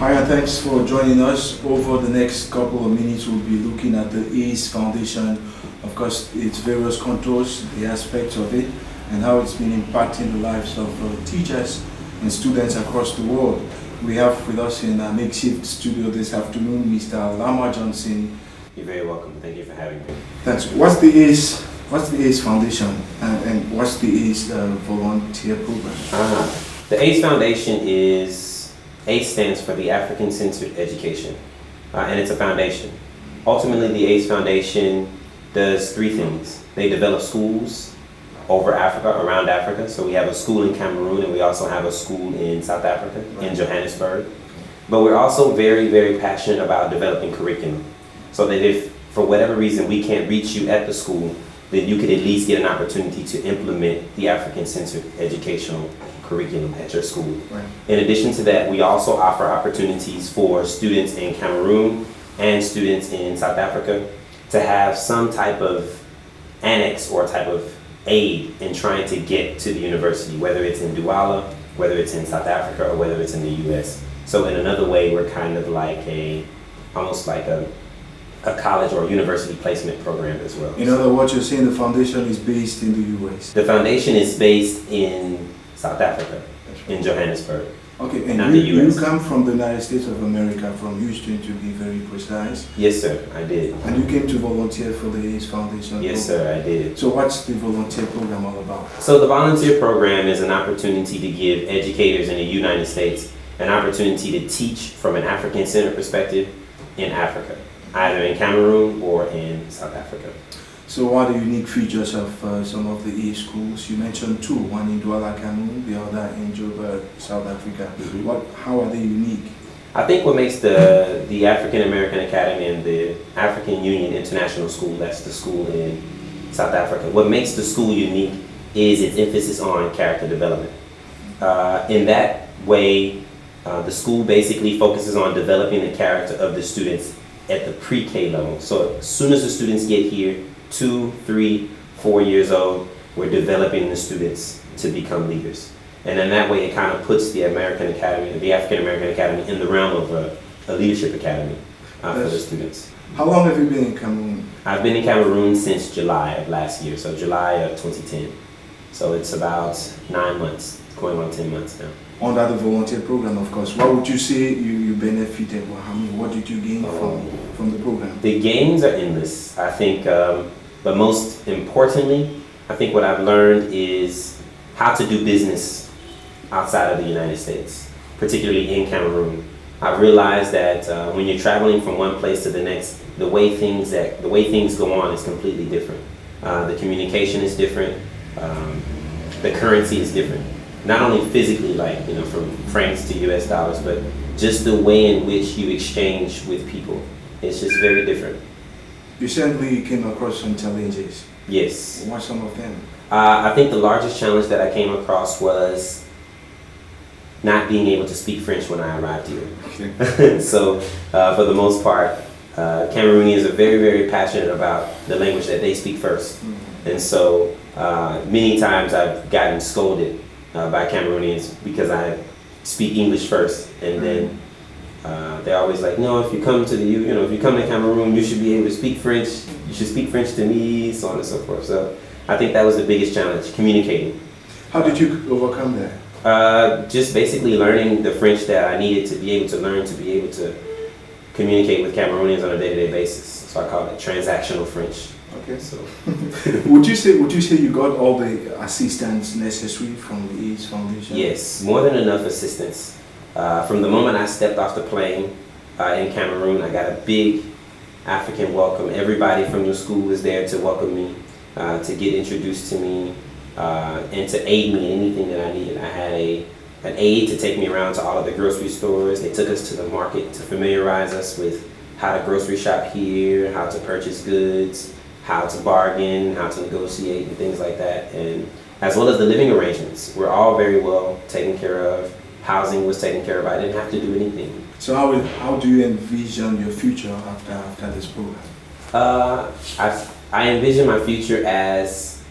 Hi, and thanks for joining us. Over the next couple of minutes, we'll be looking at the ACE Foundation, of course, its various contours, the aspects of it, and how it's been impacting the lives of teachers and students across the world. We have with us in a makeshift studio this afternoon, Mr. Lama Johnson. You're very welcome. Thank you for having me. Thanks. What's the ACE Foundation, and what's the ACE volunteer program? The ACE Foundation ACE stands for the African Centered Education, and it's a foundation. Ultimately, the ACE Foundation does three things. They develop schools over Africa, around Africa. So we have a school in Cameroon, and we also have a school in South Africa, in Johannesburg. But we're also very, very passionate about developing curriculum, so that if, for whatever reason, we can't reach you at the school, then you could at least get an opportunity to implement the African-centered educational curriculum at your school. Right. In addition to that, we also offer opportunities for students in Cameroon and students in South Africa to have some type of annex or type of aid in trying to get to the university, whether it's in Douala, whether it's in South Africa, or whether it's in the US. So in another way, we're kind of like almost like a college or university placement program as well. In other words, you're saying the foundation is based in the US? The foundation is based in South Africa, in Johannesburg. Okay, not and the you US. come from the United States of America, from Houston to be very precise. Yes, sir, I did. And you came to volunteer for the ACE Foundation? Yes, program. sir, I did. So what's the volunteer program all about? So the volunteer program is an opportunity to give educators in the United States an opportunity to teach from an African-centered perspective in Africa, either in Cameroon or in South Africa. So what are the unique features of some of the ACE schools? You mentioned two, one in Douala, Cameroon, the other in Joburg, South Africa. Mm-hmm. How are they unique? I think what makes the African American Academy and the African Union International School, that's the school in South Africa, what makes the school unique is its emphasis on character development. In that way, the school basically focuses on developing the character of the students at the pre-K level. So as soon as the students get here, 2, 3, 4 years old, we're developing the students to become leaders. And in that way, it kind of puts the American Academy, the African American Academy, in the realm of a leadership academy for the students. How long have you been in Cameroon? I've been in Cameroon since July of last year, so July of 2010. So it's about 9 months, going on 10 months now. Under the volunteer program, of course, what would you say you benefited? What did you gain from the program? The gains are endless, I think, but most importantly, I think what I've learned is how to do business outside of the United States, particularly in Cameroon. I've realized that when you're traveling from one place to the next, the way things go on is completely different. The communication is different. The currency is different. Not only physically, like, from francs to US dollars, but just the way in which you exchange with people. It's just very different. You certainly came across some challenges. Yes. What are some of them? I think the largest challenge that I came across was not being able to speak French when I arrived here. Okay. So, for the most part, Cameroonians are very, very passionate about the language that they speak first. Mm-hmm. And so, many times I've gotten scolded by Cameroonians because I speak English first, and then they're always like, no, if you come to if you come to Cameroon, you should be able to speak French. You should speak French to me, so on and so forth. So I think that was the biggest challenge, communicating. How did you overcome that? Just basically learning the French that I needed to be able to learn to be able to communicate with Cameroonians on a day-to-day basis. So I call it transactional French. Okay. So would you say you got all the assistance necessary from the ACE Foundation? Yes, more than enough assistance. From the moment I stepped off the plane in Cameroon, I got a big African welcome. Everybody from the school was there to welcome me, to get introduced to me, and to aid me in anything that I needed. I had an aide to take me around to all of the grocery stores. They took us to the market to familiarize us with how to grocery shop here, how to purchase goods, how to bargain, how to negotiate, and things like that. And as well as the living arrangements, were all very well taken care of. Housing was taken care of. I didn't have to do anything. So how do you envision your future after this program? I envision my future as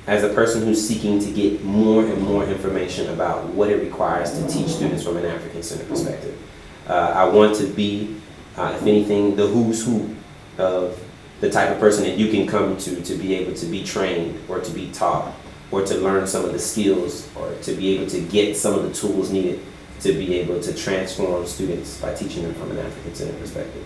a person who's seeking to get more and more information about what it requires to teach students from an African-centered perspective. I want to be, if anything, the who's who of the type of person that you can come to be able to be trained or to be taught or to learn some of the skills or to be able to get some of the tools needed to be able to transform students by teaching them from an African-centered perspective.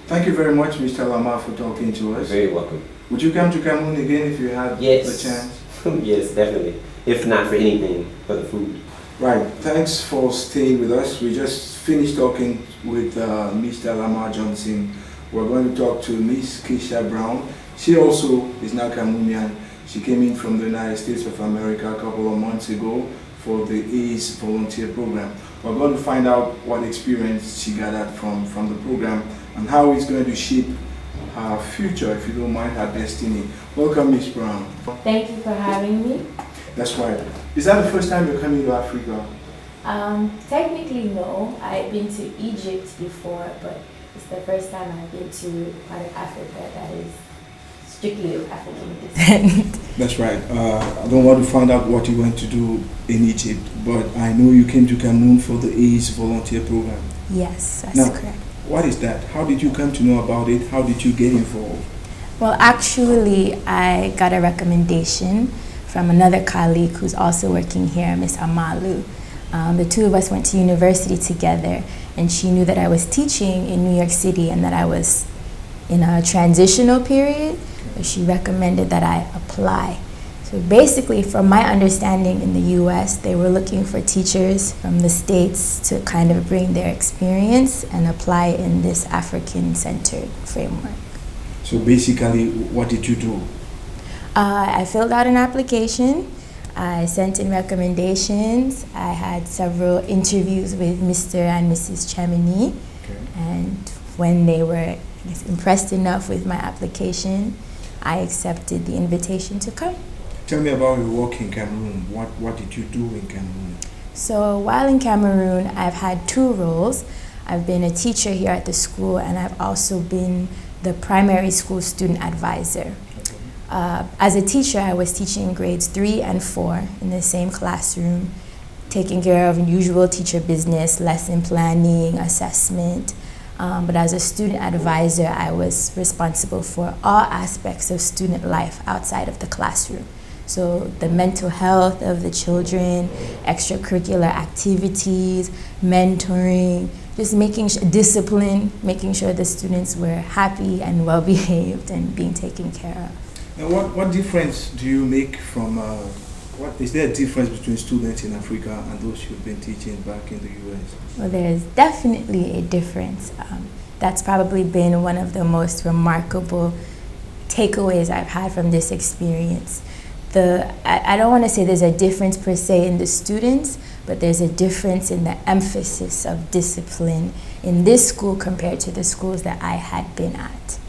Thank you very much, Mr. Lamar, for talking to us. You're very welcome. Would you come to Cameroon again if you had the chance? Yes, definitely. If not for anything, for the food. Right. Thanks for staying with us. We just finished talking with Mr. Lamar Johnson. We're going to talk to Miss Keisha Brown. She also is now Cameroonian. She came in from the United States of America a couple of months ago for the ACE volunteer program. We're going to find out what experience she gathered from the program and how it's going to shape her future, if you don't mind, her destiny. Welcome, Miss Brown. Thank you for having me. That's right. Is that the first time you're coming to Africa? Technically, no. I've been to Egypt before, but it's the first time I've been to part of Africa that is strictly of African descent. That's right. I don't want to find out what you went to do in Egypt, but I know you came to Cameroon for the ACE volunteer program. Yes, that's correct. What is that? How did you come to know about it? How did you get involved? Well, actually, I got a recommendation from another colleague who's also working here, Miss Amalu. The two of us went to university together, and she knew that I was teaching in New York City and that I was in a transitional period. She recommended that I apply. So basically, from my understanding in the US, they were looking for teachers from the States to kind of bring their experience and apply in this African-centered framework. So basically, what did you do? I filled out an application. I sent in recommendations. I had several interviews with Mr. and Mrs. Chamonix. Okay. And when they were impressed enough with my application, I accepted the invitation to come. Tell me about your work in Cameroon. What did you do in Cameroon? So while in Cameroon, I've had two roles. I've been a teacher here at the school, and I've also been the primary school student advisor. As a teacher, I was teaching grades 3 and 4 in the same classroom, taking care of usual teacher business, lesson planning, assessment. But as a student advisor, I was responsible for all aspects of student life outside of the classroom. So the mental health of the children, extracurricular activities, mentoring, just making discipline, making sure the students were happy and well behaved and being taken care of. And what difference do you make from, is there a difference between students in Africa and those you've been teaching back in the US? Well, there's definitely a difference. That's probably been one of the most remarkable takeaways I've had from this experience. I don't want to say there's a difference per se in the students, but there's a difference in the emphasis of discipline in this school compared to the schools that I had been at.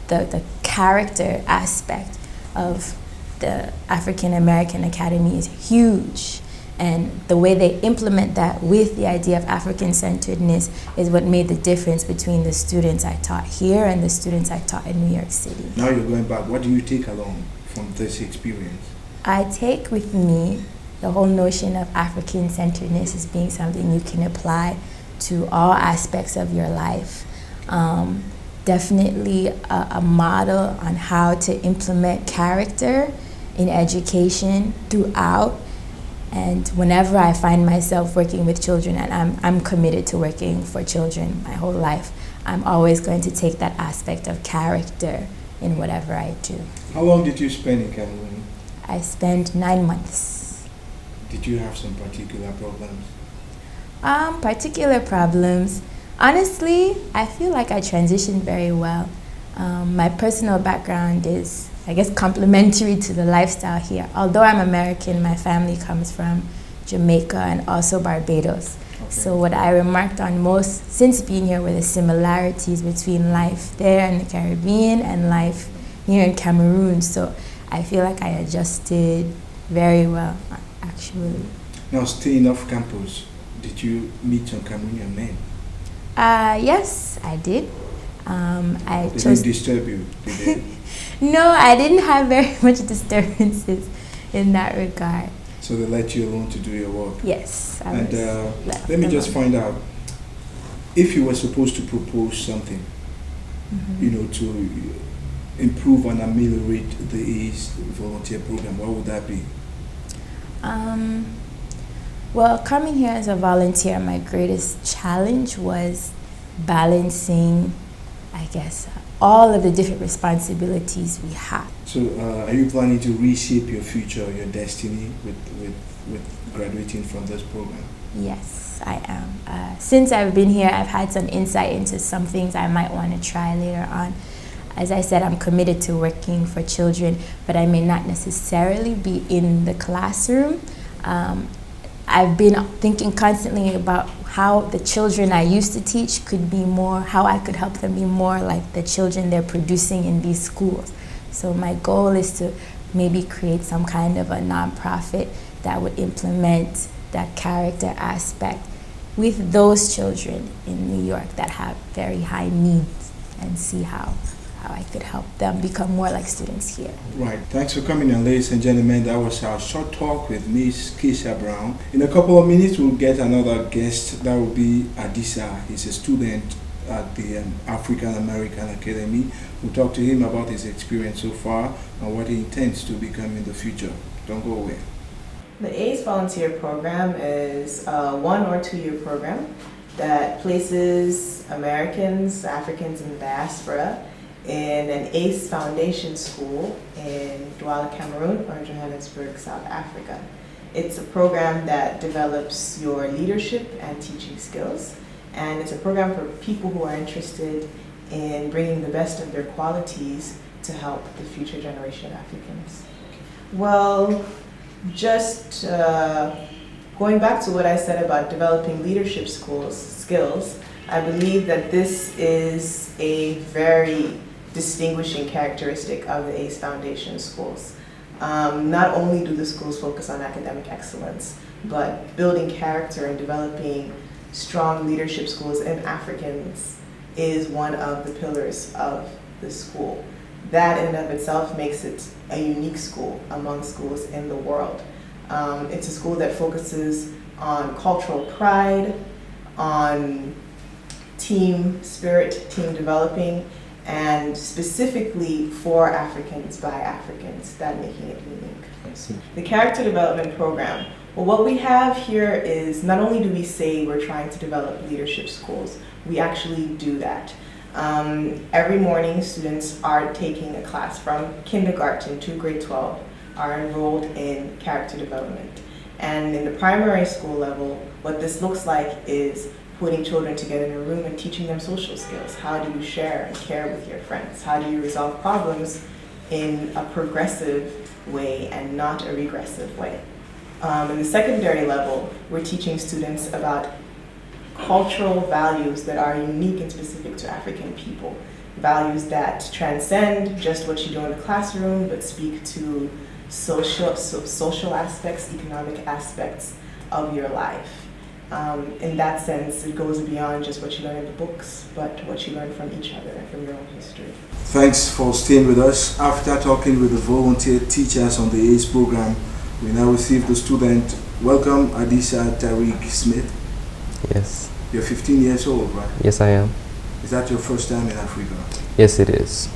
The character aspect of the African American Academy is huge, and the way they implement that with the idea of African-centeredness is what made the difference between the students I taught here and the students I taught in New York City. Now you're going back. What do you take along from this experience? I take with me the whole notion of African-centeredness as being something you can apply to all aspects of your life. Definitely a model on how to implement character in education throughout. And whenever I find myself working with children, and I'm committed to working for children my whole life, I'm always going to take that aspect of character in whatever I do. How long did you spend in Cameroon? I spent 9 months. Did you have some particular problems? Particular problems. Honestly, I feel like I transitioned very well. My personal background is, I guess, complementary to the lifestyle here. Although I'm American, my family comes from Jamaica and also Barbados. Okay. So what I remarked on most since being here were the similarities between life there in the Caribbean and life here in Cameroon. So I feel like I adjusted very well, actually. Now, staying off campus, did you meet some Cameroonian men? Yes, I did. They didn't disturb you, did they? No, I didn't have very much disturbances in that regard. So they let you alone to do your work? Yes. And let me just find out, if you were supposed to propose something, to improve and ameliorate the ACE volunteer program, what would that be? Well, coming here as a volunteer, my greatest challenge was balancing, I guess, all of the different responsibilities we have. So, are you planning to reshape your future, your destiny, with graduating from this program? Yes, I am. Since I've been here, I've had some insight into some things I might want to try later on. As I said, I'm committed to working for children, but I may not necessarily be in the classroom. I've been thinking constantly about how the children I used to teach could be more, how I could help them be more like the children they're producing in these schools. So my goal is to maybe create some kind of a nonprofit that would implement that character aspect with those children in New York that have very high needs, and see how I could help them become more like students here. Right. Thanks for coming in, ladies and gentlemen. That was our short talk with Miss Keisha Brown. In a couple of minutes, we'll get another guest. That will be Adisa. He's a student at the African American Academy. We'll talk to him about his experience so far and what he intends to become in the future. Don't go away. The ACE Volunteer Program is a 1 or 2 year program that places Americans, Africans in the diaspora in an ACE Foundation school in Douala, Cameroon, or Johannesburg, South Africa. It's a program that develops your leadership and teaching skills, and it's a program for people who are interested in bringing the best of their qualities to help the future generation of Africans. Well, just going back to what I said about developing leadership skills, I believe that this is a very distinguishing characteristic of the ACE Foundation schools. Not only do the schools focus on academic excellence, but building character and developing strong leadership schools in Africans is one of the pillars of the school. That in and of itself makes it a unique school among schools in the world. It's a school that focuses on cultural pride, on team spirit, team developing, and specifically for Africans by Africans, that making it unique. The character development program, well, what we have here is not only do we say we're trying to develop leadership schools, we actually do that. Every morning, students are taking a class from kindergarten to grade 12, are enrolled in character development. And in the primary school level, what this looks like is putting children together in a room and teaching them social skills. How do you share and care with your friends? How do you resolve problems in a progressive way and not a regressive way? In the secondary level, we're teaching students about cultural values that are unique and specific to African people. Values that transcend just what you do in the classroom, but speak to social aspects, economic aspects of your life. In that sense, it goes beyond just what you learn in the books, but what you learn from each other and from your own history. Thanks for staying with us. After talking with the volunteer teachers on the ACE program, we now receive the student. Welcome, Adisa Tariq Smith. Yes. You're 15 years old, right? Yes, I am. Is that your first time in Africa? Yes, it is.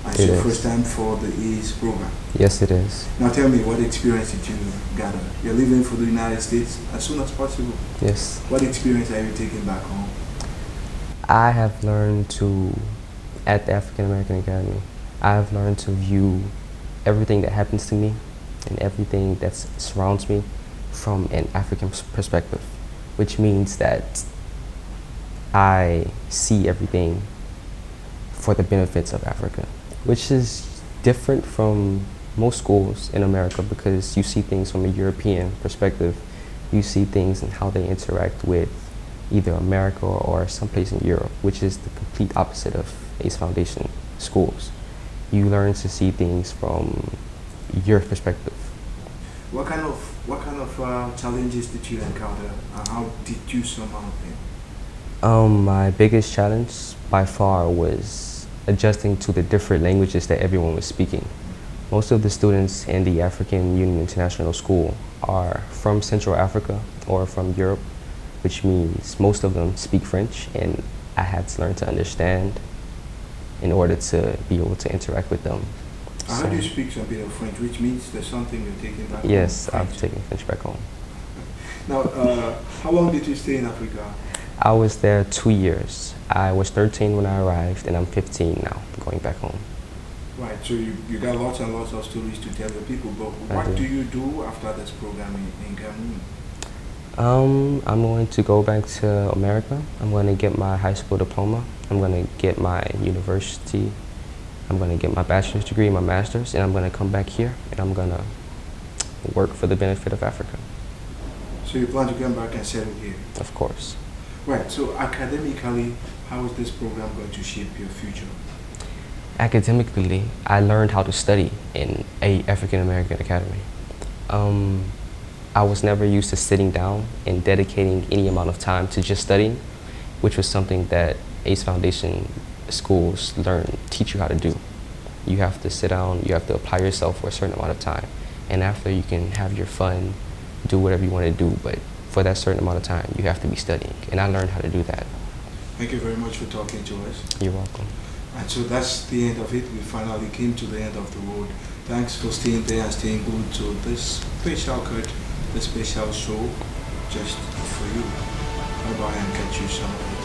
And it's your first time for the ACE program? Yes, it is. Now tell me, what experience did you gather? You're leaving for the United States as soon as possible. Yes. What experience are you taking back home? I have learned to, at the African American Academy, I have learned to view everything that happens to me and everything that surrounds me from an African perspective, which means that I see everything for the benefits of Africa, which is different from most schools in America because you see things from a European perspective. You see things and how they interact with either America or someplace in Europe, which is the complete opposite of ACE Foundation schools. You learn to see things from your perspective. What kind of challenges did you encounter, and how did you surmount them? My biggest challenge by far was adjusting to the different languages that everyone was speaking. Most of the students in the African Union International School are from Central Africa or from Europe, which means most of them speak French, and I had to learn to understand in order to be able to interact with them. How do you speak a bit of French, which means there's something you're taking back Yes, home? I've taken French back home. Now, how long did you stay in Africa? I was there 2 years. I was 13 when I arrived, and I'm 15 now, going back home. Right, so you got lots and lots of stories to tell the people, but I what do. do you do after this program in Cameroon? I'm going to go back to America. I'm going to get my high school diploma. I'm going to get my university. I'm going to get my bachelor's degree, my master's, and I'm going to come back here, and I'm going to work for the benefit of Africa. So you plan to come back and settle here? Of course. Right, so academically, how is this program going to shape your future? Academically, I learned how to study in a African American academy. I was never used to sitting down and dedicating any amount of time to just studying, which was something that ACE Foundation schools teach you how to do. You have to sit down, you have to apply yourself for a certain amount of time, and after you can have your fun, do whatever you want to do, but for that certain amount of time, you have to be studying, and I learned how to do that. Thank you very much for talking to us. You're welcome. And so that's the end of it. We finally came to the end of the road. Thanks for staying there and staying good to this special cut, this special show, just for you. Bye bye and catch you some other time.